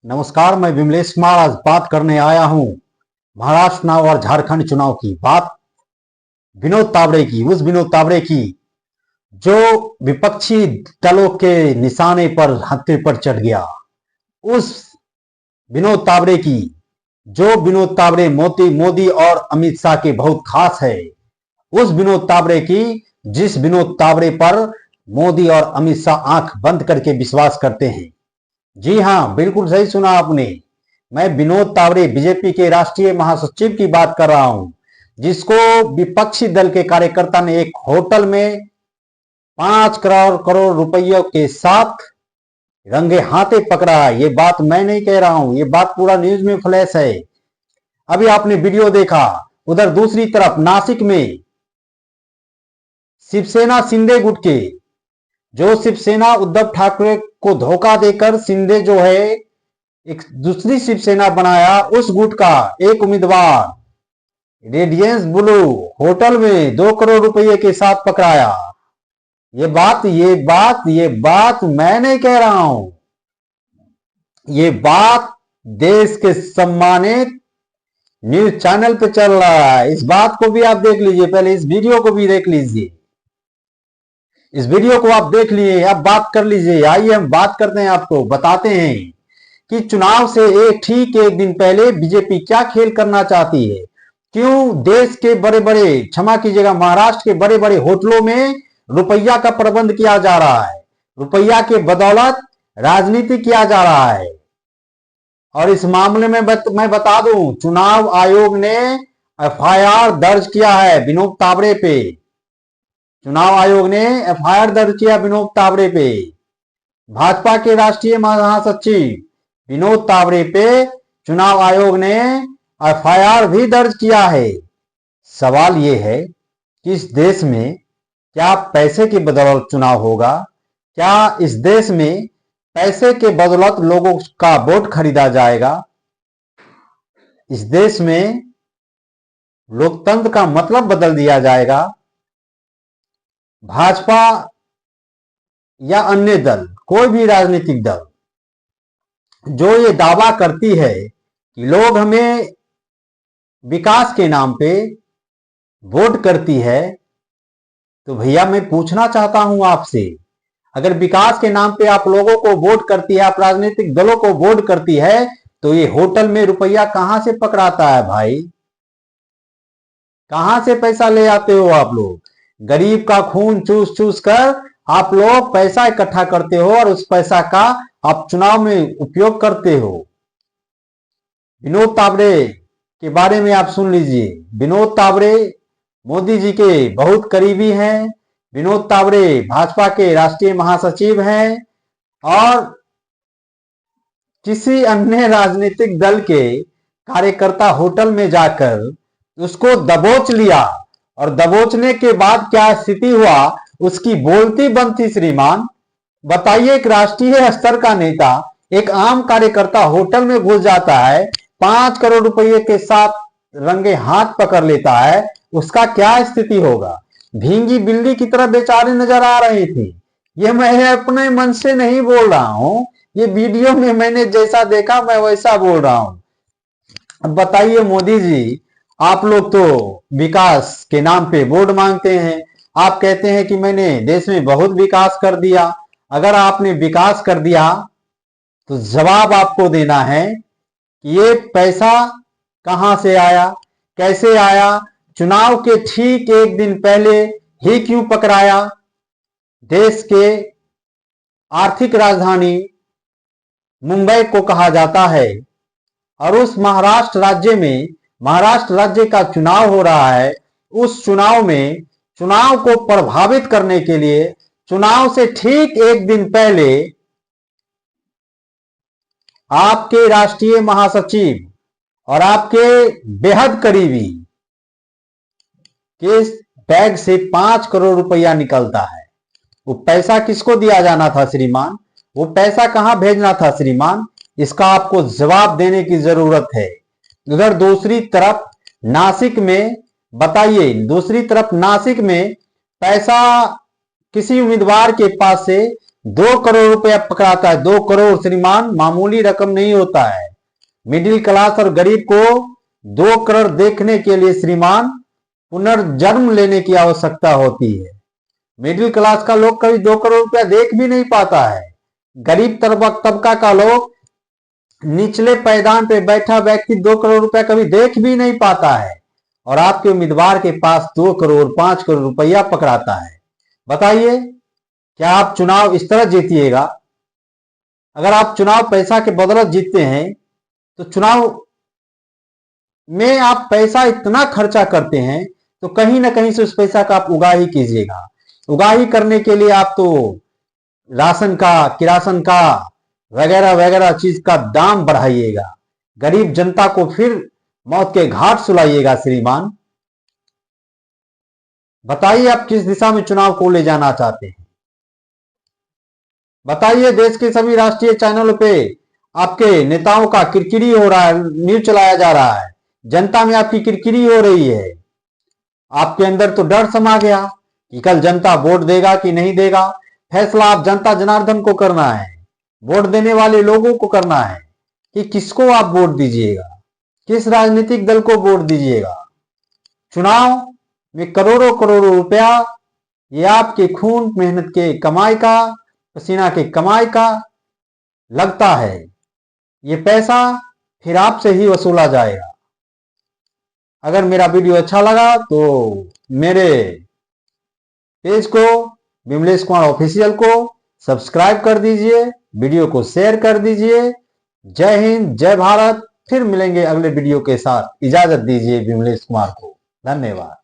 नमस्कार, मैं विमलेश कुमार आज बात करने आया हूं महाराष्ट्र चुनाव और झारखंड चुनाव की बात विनोद तावड़े की, उस विनोद तावड़े की जो विपक्षी दलों के निशाने पर हत्थे पर चढ़ गया। उस विनोद तावड़े की जो विनोद तावड़े मोदी और अमित शाह के बहुत खास है। उस विनोद तावड़े की जिस विनोद तावड़े पर मोदी और अमित शाह आंख बंद करके विश्वास करते हैं। जी हां, बिल्कुल सही सुना आपने। मैं विनोद तावड़े बीजेपी के राष्ट्रीय महासचिव की बात कर रहा हूं, जिसको विपक्षी दल के कार्यकर्ता ने एक होटल में 5 करोड़ रुपयों के साथ रंगे हाथे पकड़ा। ये बात मैं नहीं कह रहा हूं, ये बात पूरा न्यूज में फ्लैश है। अभी आपने वीडियो देखा। उधर दूसरी तरफ नासिक में शिवसेना शिंदे गुट के जो शिवसेना उद्धव ठाकरे को धोखा देकर शिंदे जो है एक दूसरी शिवसेना बनाया, उस गुट का एक उम्मीदवार रेडियंस ब्लू होटल में 2 करोड़ रुपए के साथ पकड़ाया। ये बात मैं नहीं कह रहा हूं, ये बात देश के सम्मानित न्यूज चैनल पे चल रहा है। इस बात को भी आप देख लीजिए, पहले इस वीडियो को भी देख लीजिए। इस वीडियो को आप देख लिए, अब बात कर लीजिए। आइए हम बात करते हैं, आपको बताते हैं कि चुनाव से ठीक एक दिन पहले बीजेपी क्या खेल करना चाहती है। क्यों देश के बड़े बड़े, क्षमा कीजिएगा, महाराष्ट्र के बड़े बड़े होटलों में रुपया का प्रबंध किया जा रहा है। रुपया के बदौलत राजनीति किया जा रहा है। और इस मामले में मैं बता दूं, चुनाव आयोग ने एफआईआर दर्ज किया है विनोद तावड़े पे। चुनाव आयोग ने एफआईआर दर्ज किया विनोद तावड़े पे। भाजपा के राष्ट्रीय महासचिव विनोद तावड़े पे चुनाव आयोग ने एफआईआर भी दर्ज किया है। सवाल यह है कि इस देश में क्या पैसे की बदौलत चुनाव होगा? क्या इस देश में पैसे के बदौलत लोगों का वोट खरीदा जाएगा? इस देश में लोकतंत्र का मतलब बदल दिया जाएगा? भाजपा या अन्य दल, कोई भी राजनीतिक दल जो ये दावा करती है कि लोग हमें विकास के नाम पे वोट करती है, तो भैया मैं पूछना चाहता हूं आपसे, अगर विकास के नाम पे आप लोगों को वोट करती है, आप राजनीतिक दलों को वोट करती है, तो ये होटल में रुपया कहां से पकड़ाता है भाई? कहां से पैसा ले आते हो आप लोग? गरीब का खून चूस चूस कर आप लोग पैसा इकट्ठा करते हो और उस पैसा का आप चुनाव में उपयोग करते हो। विनोद तावड़े के बारे में आप सुन लीजिए। विनोद तावड़े मोदी जी के बहुत करीबी हैं। विनोद तावड़े भाजपा के राष्ट्रीय महासचिव हैं और किसी अन्य राजनीतिक दल के कार्यकर्ता होटल में जाकर उसको दबोच लिया और दबोचने के बाद क्या स्थिति हुआ उसकी बोलती बनती। श्रीमान, बताइए, एक राष्ट्रीय स्तर का नेता, एक आम कार्यकर्ता होटल में घुस जाता है, 5 करोड़ रुपए के साथ रंगे हाथ पकड़ लेता है, उसका क्या स्थिति होगा? भींगी बिल्ली की तरह बेचारे नजर आ रहे थे। ये मैं अपने मन से नहीं बोल रहा हूं, ये वीडियो में मैंने जैसा देखा मैं वैसा बोल रहा हूं। अब बताइए मोदी जी, आप लोग तो विकास के नाम पे वोट मांगते हैं। आप कहते हैं कि मैंने देश में बहुत विकास कर दिया। अगर आपने विकास कर दिया तो जवाब आपको देना है कि ये पैसा कहां से आया, कैसे आया, चुनाव के ठीक एक दिन पहले ही क्यों पकड़ाया? देश के आर्थिक राजधानी मुंबई को कहा जाता है और उस महाराष्ट्र राज्य का चुनाव हो रहा है। उस चुनाव में चुनाव को प्रभावित करने के लिए चुनाव से ठीक एक दिन पहले आपके राष्ट्रीय महासचिव और आपके बेहद करीबी के बैग से 5 करोड़ रुपया निकलता है। वो पैसा किसको दिया जाना था श्रीमान? वो पैसा कहां भेजना था श्रीमान? इसका आपको जवाब देने की जरूरत है। उधर दूसरी तरफ नासिक में, बताइए, दूसरी तरफ नासिक में पैसा किसी उम्मीदवार के पास से 2 करोड़ रुपया पकड़ाता है। 2 करोड़ श्रीमान मामूली रकम नहीं होता है। मिडिल क्लास और गरीब को 2 करोड़ देखने के लिए श्रीमान पुनर्जन्म लेने की आवश्यकता होती है। मिडिल क्लास का लोग कभी 2 करोड़ रुपया देख भी नहीं पाता है। गरीब तबका का लोग, निचले पायदान पे बैठा व्यक्ति 2 करोड़ रुपया कभी देख भी नहीं पाता है, और आपके उम्मीदवार के पास 2 करोड़ 5 करोड़ रुपया पकड़ाता है। बताइए, क्या आप चुनाव इस तरह जीतिएगा? अगर आप चुनाव पैसा के बदौलत जीतते हैं तो चुनाव में आप पैसा इतना खर्चा करते हैं तो कहीं ना कहीं से उस पैसा का आप उगाही कीजिएगा। उगाही करने के लिए आप तो राशन का, किरासन का वगैरह वगैरह चीज का दाम बढ़ाइएगा। गरीब जनता को फिर मौत के घाट सुलाइएगा। श्रीमान बताइए, आप किस दिशा में चुनाव को ले जाना चाहते हैं? बताइए, देश के सभी राष्ट्रीय चैनलों पे आपके नेताओं का किरकिरी हो रहा है, न्यूज चलाया जा रहा है, जनता में आपकी किरकिरी हो रही है। आपके अंदर तो डर समा गया कि कल जनता वोट देगा कि नहीं देगा। फैसला आप जनता जनार्दन को करना है, वोट देने वाले लोगों को करना है कि किसको आप वोट दीजिएगा, किस राजनीतिक दल को वोट दीजिएगा। चुनाव में करोड़ों करोड़ों रुपया ये आपके खून मेहनत के कमाई का, पसीना के कमाई का लगता है। ये पैसा फिर आपसे ही वसूला जाएगा। अगर मेरा वीडियो अच्छा लगा तो मेरे पेज को, विमलेश कुमार ऑफिशियल को सब्सक्राइब कर दीजिए, वीडियो को शेयर कर दीजिए। जय हिंद, जय भारत। फिर मिलेंगे अगले वीडियो के साथ। इजाजत दीजिए विमलेश कुमार को। धन्यवाद।